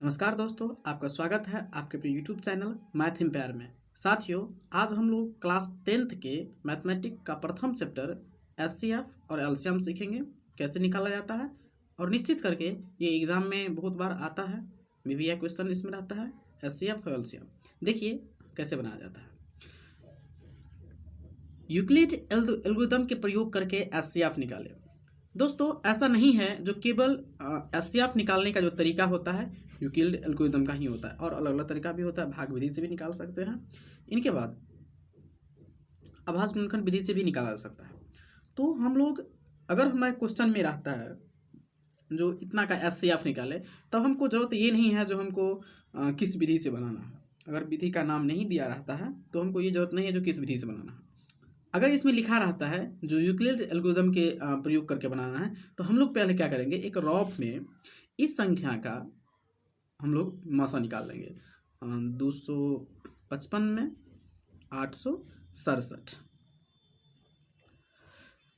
नमस्कार दोस्तों, आपका स्वागत है आपके अपने यूट्यूब चैनल मैथ एम्पायर में। साथियों, आज हम लोग क्लास 10th के मैथमेटिक्स का प्रथम चैप्टर एचसीएफ और एलसीएम सीखेंगे, कैसे निकाला जाता है। और निश्चित करके ये एग्ज़ाम में बहुत बार आता है, मे भी यह क्वेश्चन इसमें रहता है एचसीएफ और एलसीएम। देखिए कैसे बनाया जाता है। यूक्लिड एल्गोरिथम के प्रयोग करके एचसीएफ निकालें। दोस्तों, ऐसा नहीं है जो केवल एचसीएफ निकालने का जो तरीका होता है यूक्लिड एल्गोरिथम का ही होता है, और अलग अलग तरीका भी होता है। भाग विधि से भी निकाल सकते हैं, इनके बाद आभास गुणनखंड विधि से भी निकाला जा सकता है। तो हम लोग अगर हमारे क्वेश्चन में रहता है जो इतना का एचसीएफ निकाले, तब हमको ज़रूरत ये नहीं है जो हमको किस विधि से बनाना है। अगर विधि का नाम नहीं दिया रहता है तो हमको ये ज़रूरत नहीं है जो किस विधि से बनाना है। अगर इसमें लिखा रहता है जो यूक्लिड एल्गोरिथम के प्रयोग करके बनाना है, तो हम लोग पहले क्या करेंगे, एक रॉफ में इस संख्या का हम लोग मासा निकाल लेंगे। 255 में 867,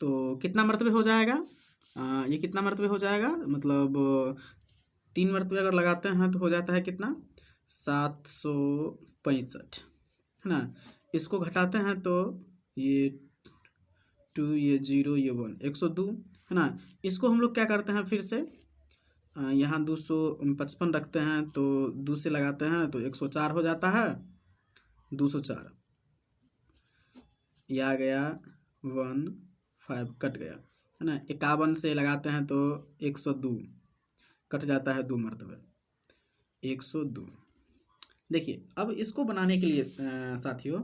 तो कितना मरतबे हो जाएगा, ये कितना मरतबे हो जाएगा, मतलब 3 मरतबे अगर लगाते हैं तो हो जाता है कितना, 765, है ना। इसको घटाते हैं तो ये 2, ये 0, ये 1, 102, है ना। इसको हम लोग क्या करते हैं, फिर से यहाँ 255 रखते हैं तो 2 से लगाते हैं तो 104 हो जाता है, 204, ये आ गया 15 कट गया, है ना। 51 से लगाते हैं तो 102 कट जाता है 2 मरतबे, 102। देखिए, अब इसको बनाने के लिए साथियों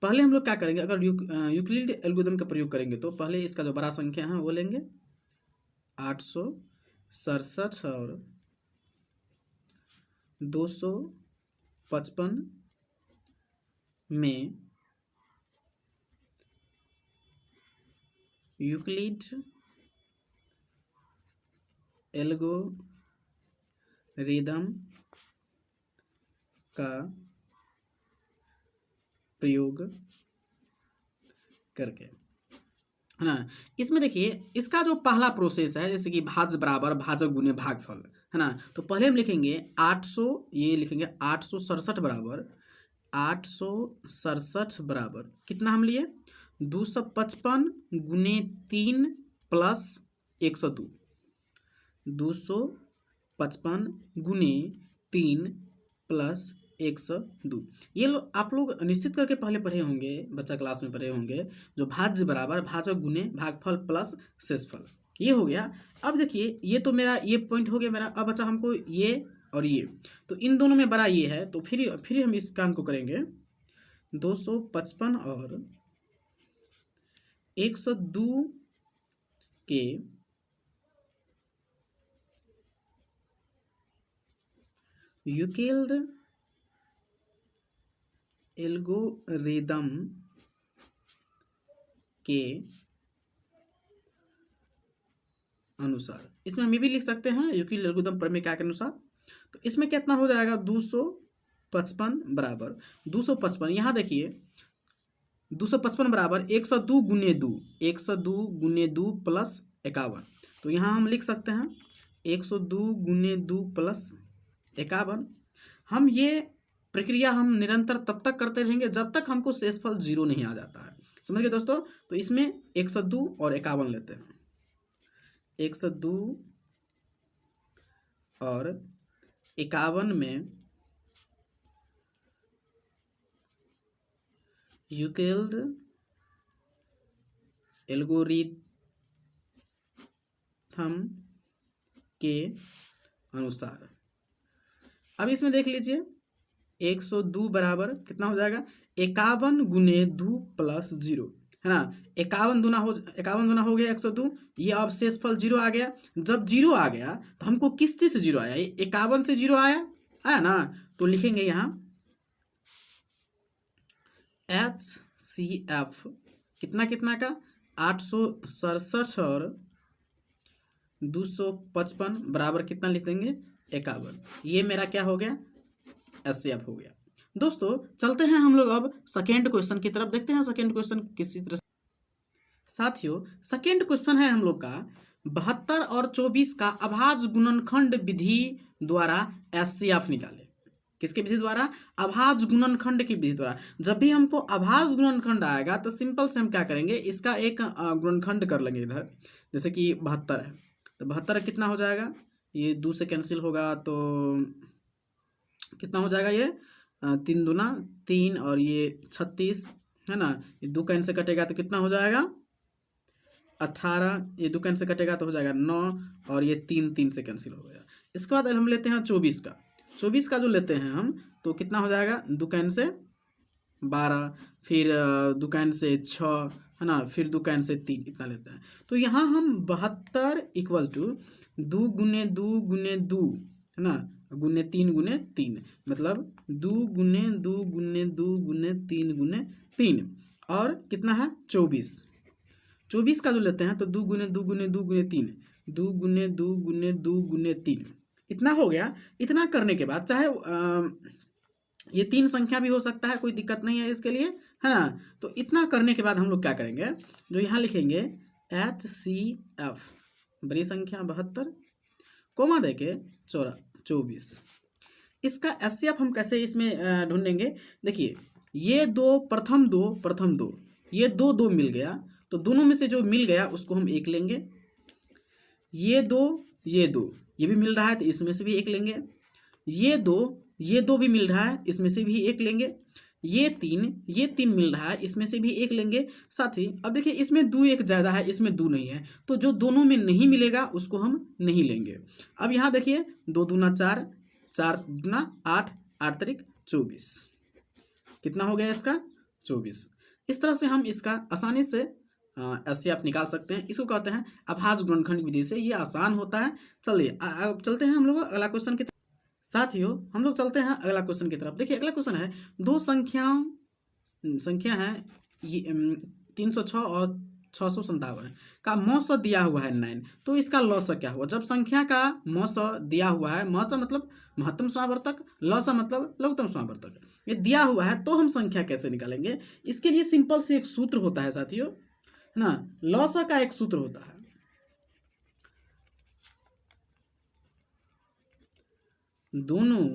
पहले हम लोग क्या करेंगे, अगर यूक्लिड एल्गोरिथम का प्रयोग करेंगे तो पहले इसका जो बड़ा संख्या है वो लेंगे 867 और 255 में यूक्लिड एल्गोरिथम का प्रयोग करके, है ना। इसमें देखिए इसका जो पहला प्रोसेस है, जैसे कि भाज्य बराबर भाजक गुने भागफल, है ना। तो पहले हम लिखेंगे 800, ये लिखेंगे 867 बराबर 867 बराबर कितना हम लिए, 255 गुने 3 प्लस 102, 255 गुने 3 प्लस 102। ये आप लोग निश्चित करके पहले पढ़े होंगे, बच्चा क्लास में पढ़े होंगे, जो भाज्य बराबर भाजक गुने भागफल प्लस शेषफल, ये हो गया। अब देखिए ये तो मेरा ये पॉइंट हो गया मेरा। अब बच्चा हमको ये और ये, तो इन दोनों में बड़ा ये है, तो फिर हम इस काम को करेंगे। 255 और 102 के यूक्लिड एल्गोरिथम के अनुसार, इसमें हम ये भी लिख सकते हैं यूक्लिड एल्गोरिथम प्रमेय के अनुसार। तो इसमें कितना हो जाएगा, 255 बराबर 255, यहाँ देखिए 255 बराबर 102 गुने 2, 102 गुने 2 प्लस 51। तो यहाँ हम लिख सकते हैं 102 गुने 2 प्लस 51। हम ये प्रक्रिया हम निरंतर तब तक करते रहेंगे जब तक हमको शेषफल 0 नहीं आ जाता है। समझ गए दोस्तों। तो इसमें 102 और 51 लेते हैं, 102 और 51 में यूक्लिड एल्गोरिथम के अनुसार। अब इसमें देख लीजिए 102 बराबर कितना हो जाएगा, 51 गुने 2 प्लस 0, है ना। 51 दूना हो गया 102, ये अब शेषफल 0 आ गया। जब 0 आ गया तो हमको किस चीज से 0 आया, 51 से 0 आया ना। तो लिखेंगे यहाँ HCF कितना कितना का, 867 और 255 बराबर कितना लिख देंगे, 51। ये मेरा क्या हो गया, एचसीएफ हो गया। दोस्तों चलते हैं हम लोग अब सेकेंड क्वेश्चन की तरफ, देखते हैं सेकेंड क्वेश्चन किसी तरह। साथियों सेकेंड क्वेश्चन है हम लोग का, 72 और 24 का अभाज्य गुणनखंड विधि द्वारा एचसीएफ निकाले। किसकी विधि द्वारा? अभाज्य गुणनखंड की विधि द्वारा। जब भी हमको अभाज्य गुणनखंड आएगा तो सिंपल से हम क्या करेंगे, इसका एक गुणनखंड कर लेंगे इधर। जैसे कि 72 है तो 72 कितना हो जाएगा, ये 2 से कैंसिल होगा तो कितना हो जाएगा, ये 3 दूना 3 और ये 36 है ना, ये 2 कैंसिल कटेगा तो कितना हो जाएगा 18, ये 2 कैंसिल कटेगा तो हो जाएगा 9 और ये 3 से कैंसिल हो गया। इसके बाद हम लेते हैं 24 का। 24 का जो लेते हैं हम तो कितना हो जाएगा, 2 कैन से 12, फिर 2 कैन से 6 है ना, फिर 2 कैन से 3, इतना लेते हैं। तो यहाँ हम 72 इक्वल टू 2 गुने 2 गुने 2 है ना, गुने 3 मतलब 2 गुने 2 गुने 2 गुने 3 और कितना है 24 का जो लेते हैं तो 2 गुने 2 गुने 2 गुने 3, 2 गुने 2 गुने 2 गुने 3, इतना हो गया। इतना करने के बाद चाहे ये 3 संख्या भी हो सकता है, कोई दिक्कत नहीं है इसके लिए, है ना। तो इतना करने के बाद हम लोग क्या करेंगे, जो यहाँ लिखेंगे HCF बड़ी संख्या 72 कोमा दे के 24, इसका HCF हम कैसे इसमें ढूंढेंगे। देखिए ये प्रथम दो ये दो मिल गया तो दोनों में से जो मिल गया उसको हम 1 लेंगे। ये दो ये भी मिल रहा है तो इसमें से भी 1 लेंगे। ये दो भी मिल रहा है, इसमें से भी 1 लेंगे। ये तीन मिल रहा है, इसमें से भी 1 लेंगे। साथ ही अब देखिए इसमें 2 एक ज़्यादा है, इसमें 2 नहीं है, तो जो दोनों में नहीं मिलेगा उसको हम नहीं लेंगे। अब यहाँ देखिए 2 दूना 4, 4 दूना 8, 8 तारीख 24, कितना हो गया इसका 24। इस तरह से हम इसका आसानी से HCF निकाल सकते हैं। इसको कहते हैं अभाज्य गुणनखंड विधि से, ये आसान होता है। चलिए अब चलते हैं हम लोग अगला क्वेश्चन की तरफ। साथियों हम लोग चलते हैं अगला क्वेश्चन की तरफ। देखिए अगला क्वेश्चन है, दो संख्या है ये 306 और 657 का मौसा दिया हुआ है 9, तो इसका लॉसा क्या हुआ। जब संख्या का मौसा दिया हुआ है, मौसा मतलब महत्तम समावर्तक, लॉसा मतलब लघुत्तम समावर्तक, ये दिया हुआ है तो हम संख्या कैसे निकालेंगे। इसके लिए सिंपल से एक सूत्र होता है साथियों, है ना। लॉसा का एक सूत्र होता है, दोनों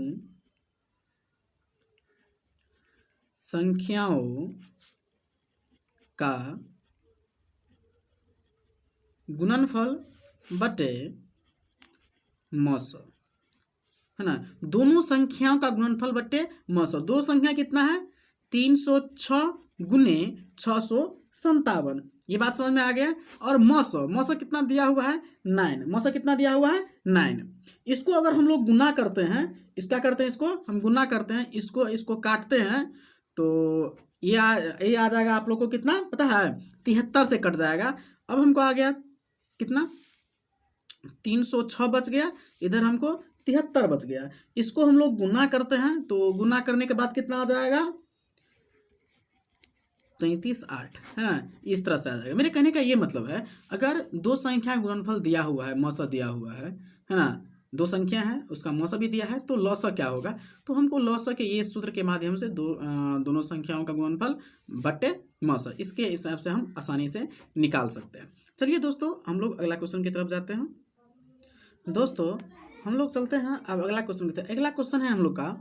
संख्याओं का गुणनफल बटे मौसा, है ना। दोनों संख्याओं का गुणनफल बटे मौसा। दो संख्या कितना है 306 गुने 657, ये बात समझ में आ गया। और मौसा कितना दिया हुआ है 9, मौसा कितना दिया हुआ है 9। इसको अगर हम लोग गुना करते हैं, इसका करते हैं, इसको हम गुना करते हैं, इसको काटते हैं तो ये आ जाएगा आप लोग को कितना पता है 73 से कट जाएगा। अब हमको आ गया कितना 306 बच गया, इधर हमको 73 बच गया। इसको हम लोग गुना करते हैं तो गुना करने के बाद कितना आ जाएगा 33/8, है ना। इस तरह से आ जाएगा। मेरे कहने का ये मतलब है, अगर दो संख्या गुणनफल दिया हुआ है, मौसा दिया हुआ है ना, दो संख्या है उसका मौसा भी दिया है, तो लौसा क्या होगा, तो हमको लौसा के ये सूत्र के माध्यम से दोनों संख्याओं का गुणनफल बटे मौसा, इसके हिसाब से हम आसानी से निकाल सकते हैं। चलिए दोस्तों हम लोग अगला क्वेश्चन की तरफ जाते हैं। दोस्तों हम लोग चलते हैं अब अगला क्वेश्चन की तरफ। अगला क्वेश्चन है हम लोग का,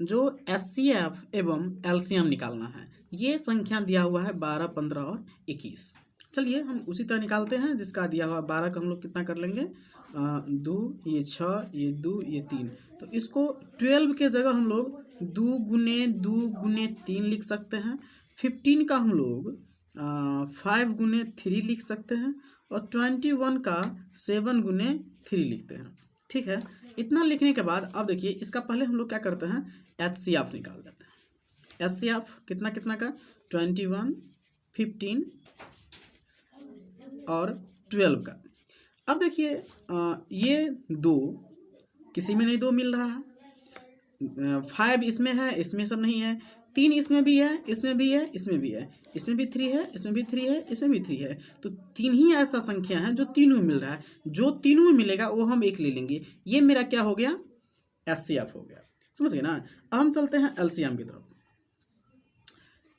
जो HCF एवं LCM निकालना है। ये संख्या दिया हुआ है 12, 15 और 21। चलिए हम उसी तरह निकालते हैं। जिसका दिया हुआ 12 का हम लोग कितना कर लेंगे 2, ये 6, ये 2, ये 3, तो इसको 12 के जगह हम लोग 2 गुने 2 गुने 3 लिख सकते हैं। 15 का हम लोग 5 गुने 3 लिख सकते हैं और 21 का 7 गुने 3 लिखते हैं। ठीक है, इतना लिखने के बाद अब देखिए इसका पहले हम लोग क्या करते हैं HCF निकाल देते हैं। HCF कितना कितना का 21, 15 और 12 का। अब देखिए ये 2 किसी में नहीं 2 मिल रहा है, 5 इसमें है, इसमें सब नहीं है, 3 इसमें भी है, इसमें भी है, इसमें भी है, इसमें भी 3 है, इसमें भी 3 है, इसमें भी 3 है, तो 3 ही ऐसा संख्या है जो तीनों में मिल रहा है। जो तीनों में मिलेगा वो हम 1 ले लेंगे। ये मेरा क्या हो गया HCF हो गया, समझ गए ना। अब हम चलते हैं LCM की तरफ।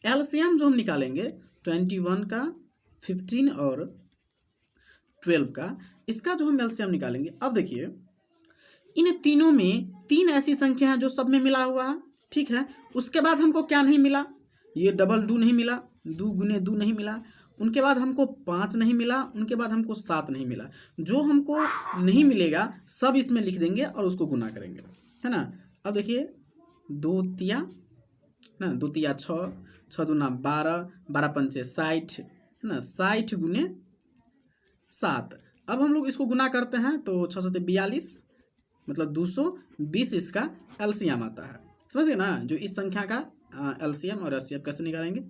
LCM जो हम निकालेंगे 21 का 15 और 12 का, इसका जो हम एलसीएम निकालेंगे। अब देखिए इन तीनों में 3 ऐसी संख्या है जो सब में मिला हुआ है, ठीक है। उसके बाद हमको क्या नहीं मिला, ये डबल 2 नहीं मिला, 2 गुने 2 नहीं मिला, उनके बाद हमको 5 नहीं मिला, उनके बाद हमको 7 नहीं मिला। जो हमको नहीं मिलेगा सब इसमें लिख देंगे और उसको गुना करेंगे, है ना। अब देखिए 2 तिया ना, 2 तिया 6, 6 दूना 12, 12 पंचे 60, है ना, 60 गुने 7। अब हम लोग इसको गुना करते हैं तो 6 7 42, मतलब 220 इसका एलसीएम आता है। समझ गए ना, जो इस संख्या का एलसीएम और एचसीएफ कैसे निकालेंगे।